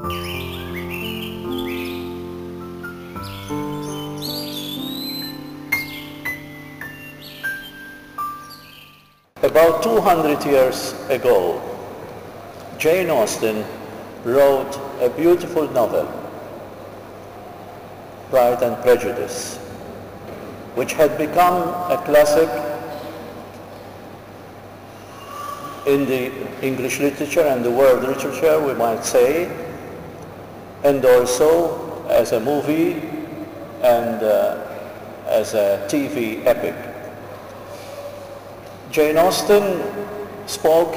About 200 years ago, Jane Austen wrote a beautiful novel, Pride and Prejudice, which had become a classic in the English literature and the world literature, we might say, and also as a movie and as a TV epic. Jane Austen spoke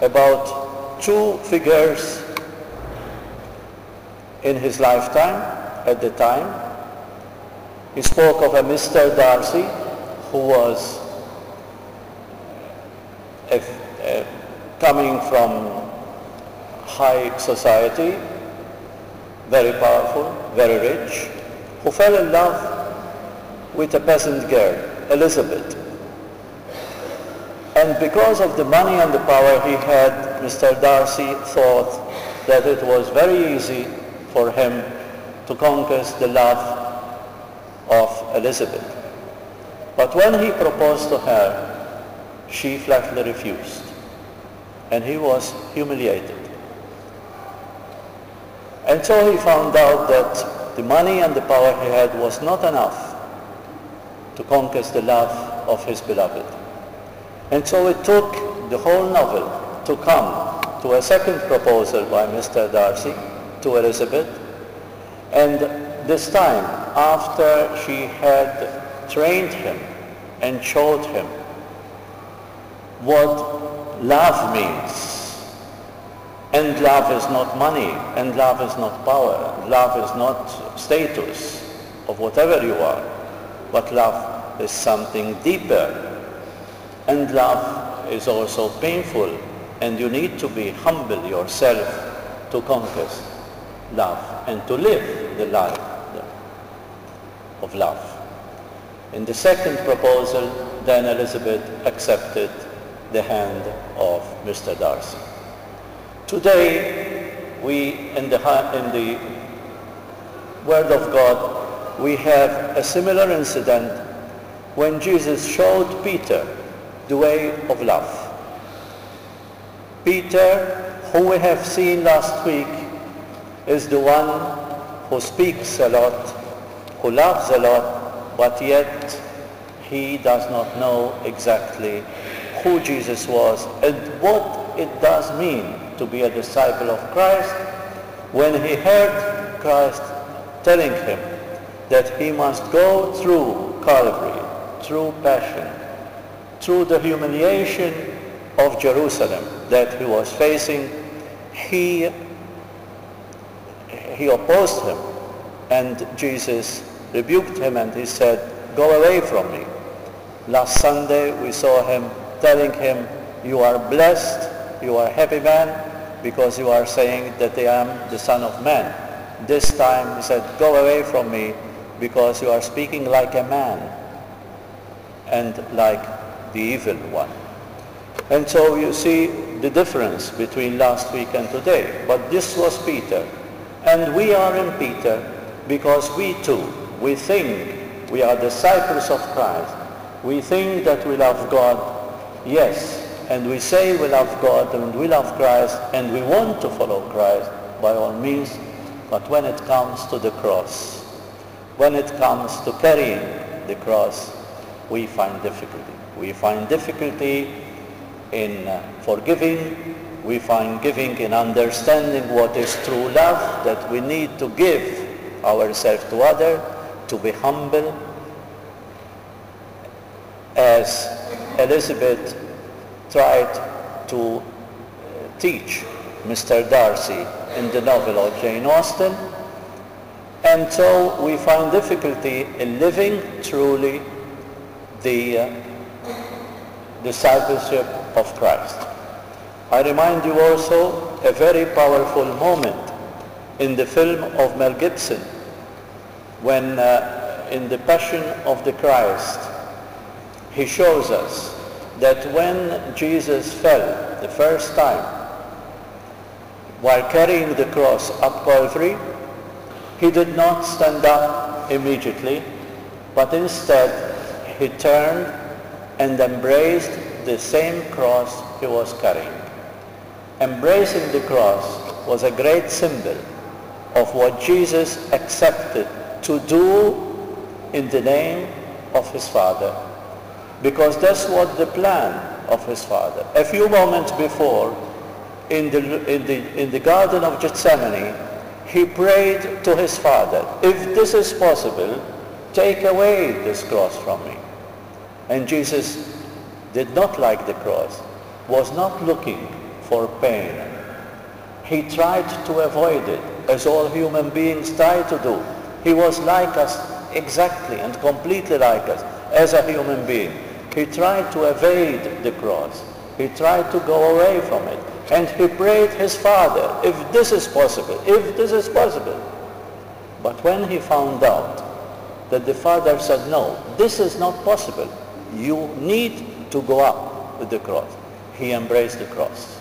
about two figures in his lifetime at the time. He spoke of a Mr. Darcy, who was coming from high society, very powerful, very rich, who fell in love with a peasant girl, Elizabeth. And because of the money and the power he had, Mr. Darcy thought that it was very easy for him to conquer the love of Elizabeth. But when he proposed to her, she flatly refused, and he was humiliated. And so he found out that the money and the power he had was not enough to conquer the love of his beloved. And so it took the whole novel to come to a second proposal by Mr. Darcy to Elizabeth. And this time, after she had trained him and showed him what love means. And love is not money, and love is not power, love is not status of whatever you are, but love is something deeper. And love is also painful, and you need to be humble yourself to conquer love and to live the life of love. In the second proposal, then Elizabeth accepted the hand of Mr. Darcy. Today, in the Word of God, we have a similar incident when Jesus showed Peter the way of love. Peter, who we have seen last week, is the one who speaks a lot, who loves a lot, but yet he does not know exactly who Jesus was and what it does mean to be a disciple of Christ when he heard Christ telling him that he must go through Calvary, through passion, through the humiliation of Jerusalem that he was facing. He opposed him, and Jesus rebuked him, and he said, "Go away from me." Last Sunday we saw him telling him, "You are blessed, you are a happy man, because you are saying that I am the Son of Man." This time he said, "Go away from me, because you are speaking like a man and like the evil one." And so you see the difference between last week and today. But this was Peter. And we are in Peter because we too, we think we are disciples of Christ. We think that we love God, yes, and we say we love God and we love Christ and we want to follow Christ by all means, but when it comes to the cross, when it comes to carrying the cross, we find difficulty. We find difficulty in forgiving. We find giving in understanding what is true love, that we need to give ourselves to others, to be humble, as Elizabeth tried to teach Mr. Darcy in the novel of Jane Austen. And so we find difficulty in living truly the discipleship of Christ. I remind you also a very powerful moment in the film of Mel Gibson, when in the Passion of the Christ, he shows us that when Jesus fell the first time, while carrying the cross up Calvary, he did not stand up immediately, but instead he turned and embraced the same cross he was carrying. Embracing the cross was a great symbol of what Jesus accepted to do in the name of his Father, because that's what the plan of his Father. A few moments before, in the Garden of Gethsemane, he prayed to his Father, if this is possible, take away this cross from me. And Jesus did not like the cross, was not looking for pain. He tried to avoid it, as all human beings try to do. He was like us, exactly and completely like us, as a human being. He tried to evade the cross. He tried to go away from it. And he prayed his Father, if this is possible, if this is possible. But when he found out that the Father said, no, this is not possible, you need to go up with the cross, he embraced the cross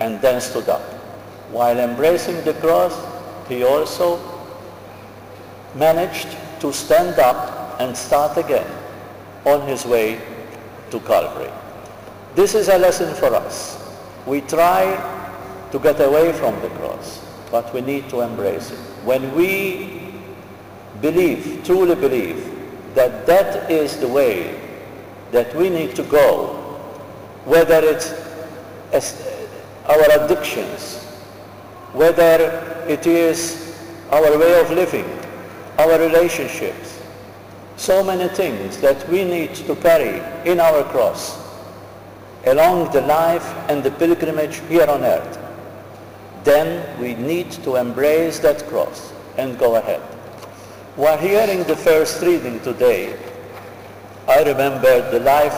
and then stood up. While embracing the cross, he also managed to stand up and start again on his way to Calvary. This is a lesson for us. We try to get away from the cross, but we need to embrace it. When we believe, truly believe, that that is the way that we need to go, whether it's our addictions, whether it is our way of living, our relationships, so many things that we need to carry in our cross along the life and the pilgrimage here on earth, then we need to embrace that cross and go ahead. While hearing the first reading today, I remember the life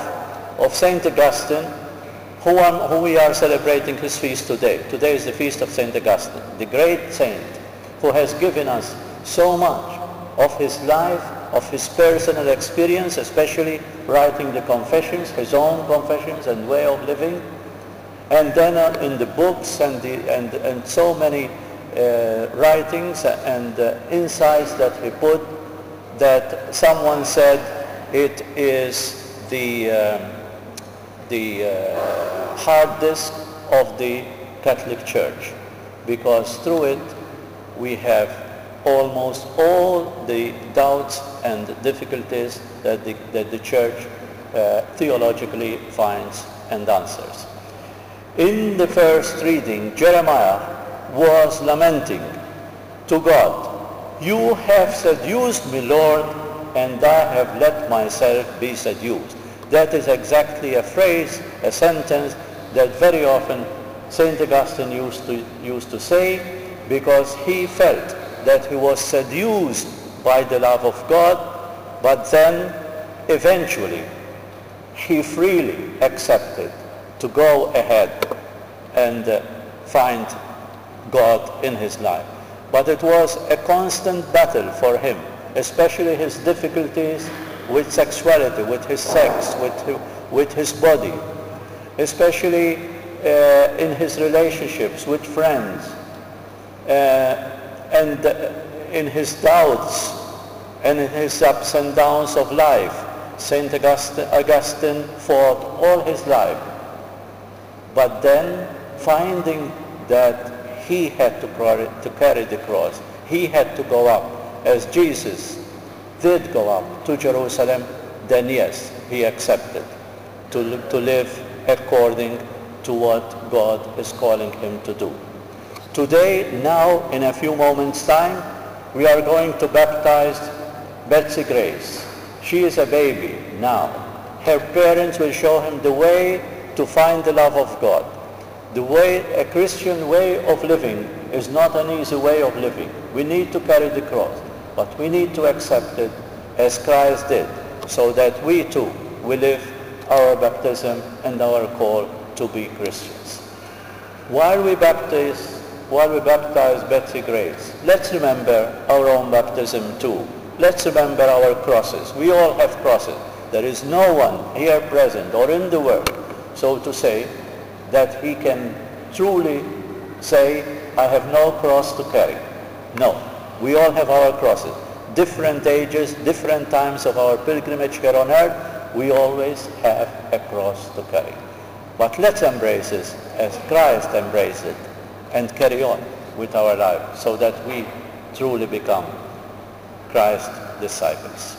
of St. Augustine, who we are celebrating his feast today. Today is the feast of St. Augustine, the great saint who has given us so much of his life, of his personal experience, especially writing the confessions, his own confessions and way of living, and then in the books and so many writings and insights that he put, that someone said it is the hard disk of the Catholic Church, because through it we have almost all the doubts and difficulties that the Church theologically finds and answers. In the first reading, Jeremiah was lamenting to God, you have seduced me, Lord, and I have let myself be seduced. That is exactly a phrase, a sentence that very often St. Augustine used to say, because he felt that he was seduced by the love of God, but then eventually he freely accepted to go ahead and find God in his life. But it was a constant battle for him, especially his difficulties with sexuality, with his sex, with his body, especially in his relationships with friends, and in his doubts and in his ups and downs of life. St. Augustine fought all his life, but then finding that he had to carry the cross, he had to go up, as Jesus did go up to Jerusalem, then yes, he accepted to live according to what God is calling him to do. Today, now, in a few moments' time, we are going to baptize Betsy Grace. She is a baby now. Her parents will show him the way to find the love of God. The way, a Christian way of living is not an easy way of living. We need to carry the cross, but we need to accept it as Christ did, so that we too will live our baptism and our call to be Christians. While we baptize Betsy Grace, let's remember our own baptism too. Let's remember our crosses. We all have crosses. There is no one here present or in the world, so to say, that he can truly say, I have no cross to carry. No, we all have our crosses. Different ages, different times of our pilgrimage here on earth, we always have a cross to carry. But let's embrace it as Christ embraced it and carry on with our life so that we truly become Christ's disciples.